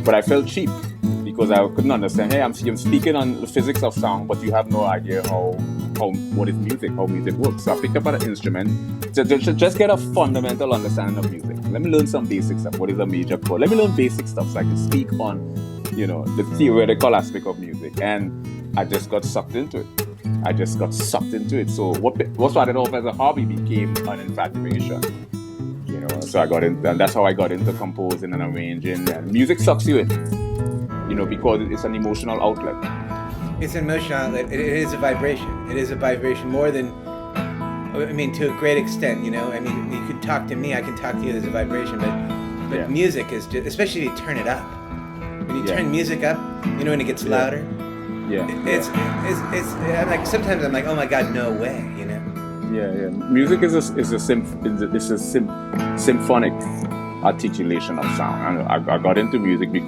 but I felt cheap because I couldn't understand. Hey, I'm speaking on the physics of sound, but you have no idea what is music, how music works. So I picked up an instrument to just get a fundamental understanding of music. Let me learn some basic stuff. What is a major chord? Let me learn basic stuff so I can speak on, the theoretical aspect of music. And I just got sucked into it. So what started off as a hobby became an infatuation. So I got in, and that's how I got into composing and arranging. And music sucks you in, because it's an emotional outlet. It's an emotional outlet. It is a vibration. It is a vibration more than, to a great extent, you could talk to me, I can talk to you, there's a vibration, but music is just, especially if you turn it up. When you turn music up, when it gets louder, it's like, sometimes I'm like, oh my God, no way, Yeah. Music is a symphonic articulation of sound. And I got into music because